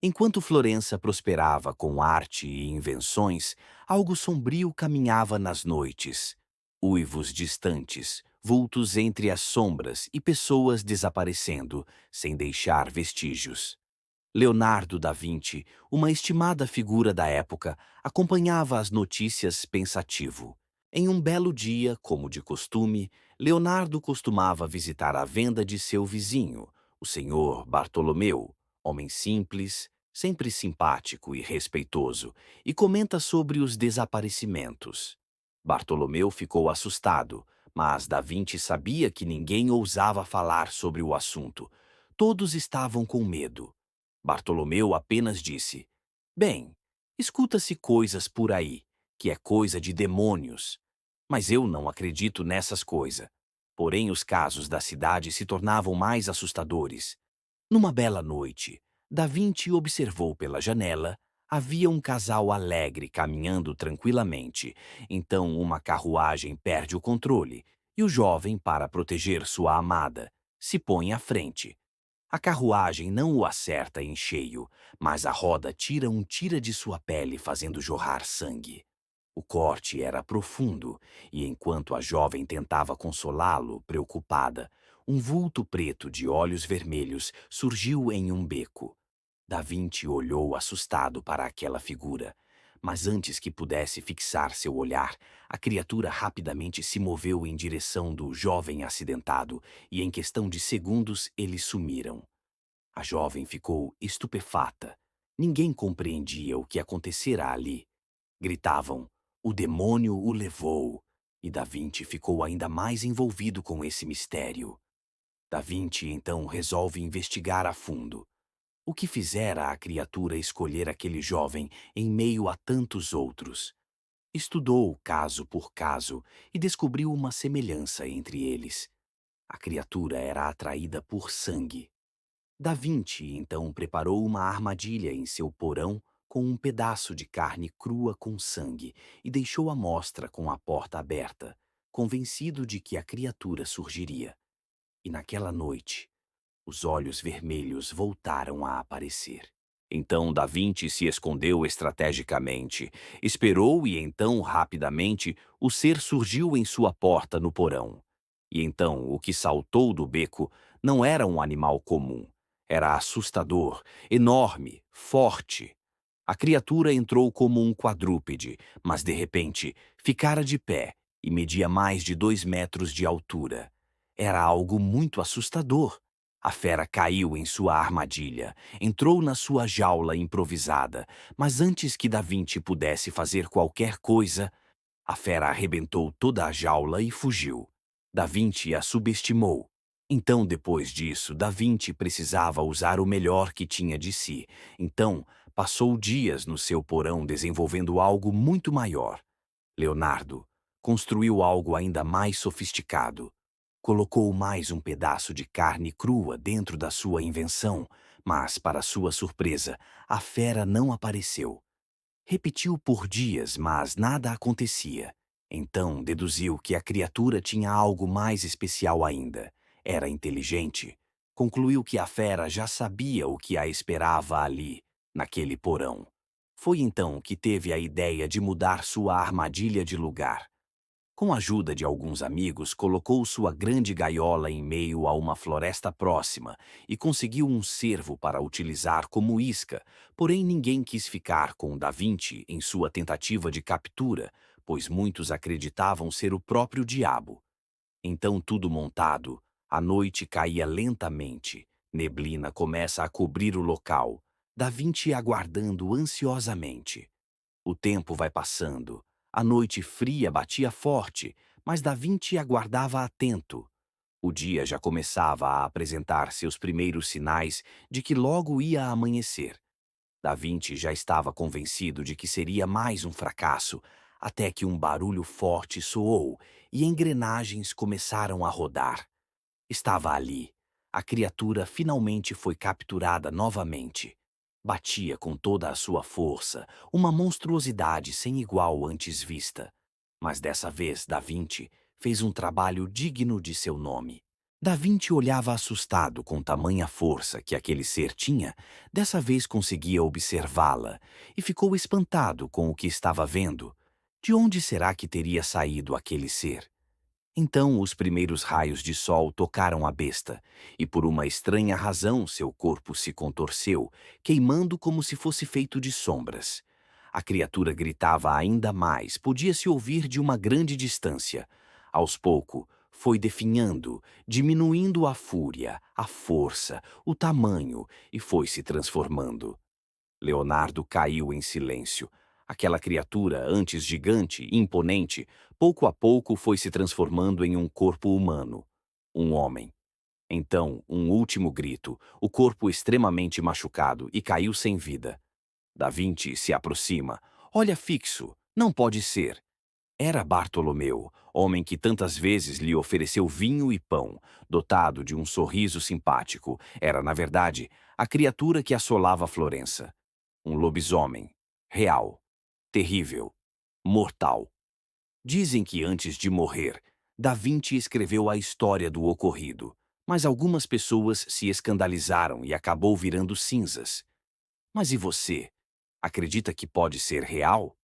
Enquanto Florença prosperava com arte e invenções, algo sombrio caminhava nas noites. Uivos distantes, vultos entre as sombras e pessoas desaparecendo, sem deixar vestígios. Leonardo da Vinci, uma estimada figura da época, acompanhava as notícias pensativo. Em um belo dia, como de costume, Leonardo costumava visitar a venda de seu vizinho, o senhor Bartolomeu, homem simples, sempre simpático e respeitoso, e comenta sobre os desaparecimentos. Bartolomeu ficou assustado, mas Da Vinci sabia que ninguém ousava falar sobre o assunto. Todos estavam com medo. Bartolomeu apenas disse: Bem, escuta-se coisas por aí, que é coisa de demônios. Mas eu não acredito nessas coisas. Porém, os casos da cidade se tornavam mais assustadores. Numa bela noite, Da Vinci observou pela janela. Havia um casal alegre caminhando tranquilamente. Então, uma carruagem perde o controle e o jovem, para proteger sua amada, se põe à frente. A carruagem não o acerta em cheio, mas a roda tira um tira de sua pele, fazendo jorrar sangue. O corte era profundo, e enquanto a jovem tentava consolá-lo, preocupada, um vulto preto de olhos vermelhos surgiu em um beco. Da Vinci olhou assustado para aquela figura, mas antes que pudesse fixar seu olhar, a criatura rapidamente se moveu em direção do jovem acidentado, e em questão de segundos eles sumiram. A jovem ficou estupefata. Ninguém compreendia o que acontecera ali. Gritavam: "O demônio o levou!" E Da Vinci ficou ainda mais envolvido com esse mistério. Da Vinci então resolve investigar a fundo. O que fizera a criatura escolher aquele jovem em meio a tantos outros? Estudou caso por caso e descobriu uma semelhança entre eles. A criatura era atraída por sangue. Da Vinci então preparou uma armadilha em seu porão com um pedaço de carne crua com sangue e deixou a mostra com a porta aberta, convencido de que a criatura surgiria. E naquela noite, os olhos vermelhos voltaram a aparecer. Então Da Vinci se escondeu estrategicamente, esperou e então, rapidamente, o ser surgiu em sua porta no porão. E então o que saltou do beco não era um animal comum. Era assustador, enorme, forte. A criatura entrou como um quadrúpede, mas de repente ficara de pé e media mais de 2 metros de altura. Era algo muito assustador. A fera caiu em sua armadilha, entrou na sua jaula improvisada, mas antes que Da Vinci pudesse fazer qualquer coisa, a fera arrebentou toda a jaula e fugiu. Da Vinci a subestimou. Então, depois disso, Da Vinci precisava usar o melhor que tinha de si. Então, passou dias no seu porão desenvolvendo algo muito maior. Leonardo construiu algo ainda mais sofisticado. Colocou mais um pedaço de carne crua dentro da sua invenção, mas, para sua surpresa, a fera não apareceu. Repetiu por dias, mas nada acontecia. Então deduziu que a criatura tinha algo mais especial ainda. Era inteligente. Concluiu que a fera já sabia o que a esperava ali, naquele porão. Foi então que teve a ideia de mudar sua armadilha de lugar. Com a ajuda de alguns amigos, colocou sua grande gaiola em meio a uma floresta próxima e conseguiu um cervo para utilizar como isca, porém ninguém quis ficar com Da Vinci em sua tentativa de captura, pois muitos acreditavam ser o próprio diabo. Então, tudo montado, a noite caía lentamente, neblina começa a cobrir o local, Da Vinci aguardando ansiosamente. O tempo vai passando. A noite fria batia forte, mas Da Vinci aguardava atento. O dia já começava a apresentar seus primeiros sinais de que logo ia amanhecer. Da Vinci já estava convencido de que seria mais um fracasso, até que um barulho forte soou e engrenagens começaram a rodar. Estava ali. A criatura finalmente foi capturada novamente. Batia com toda a sua força, uma monstruosidade sem igual antes vista. Mas dessa vez Da Vinci fez um trabalho digno de seu nome. Da Vinci olhava assustado com tamanha força que aquele ser tinha, dessa vez conseguia observá-la, e ficou espantado com o que estava vendo. De onde será que teria saído aquele ser? Então os primeiros raios de sol tocaram a besta, e por uma estranha razão seu corpo se contorceu, queimando como se fosse feito de sombras. A criatura gritava ainda mais, podia-se ouvir de uma grande distância. Aos poucos, foi definhando, diminuindo a fúria, a força, o tamanho, e foi se transformando. Leonardo caiu em silêncio. Aquela criatura, antes gigante e imponente, pouco a pouco foi se transformando em um corpo humano. Um homem. Então, um último grito, o corpo extremamente machucado e caiu sem vida. Da Vinci se aproxima. Olha fixo. Não pode ser. Era Bartolomeu, homem que tantas vezes lhe ofereceu vinho e pão, dotado de um sorriso simpático. Era, na verdade, a criatura que assolava Florença. Um lobisomem. Real. Terrível. Mortal. Dizem que antes de morrer, Da Vinci escreveu a história do ocorrido, mas algumas pessoas se escandalizaram e acabou virando cinzas. Mas e você? Acredita que pode ser real?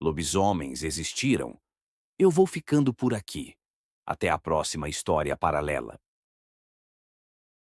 Lobisomens existiram? Eu vou ficando por aqui. Até a próxima história paralela.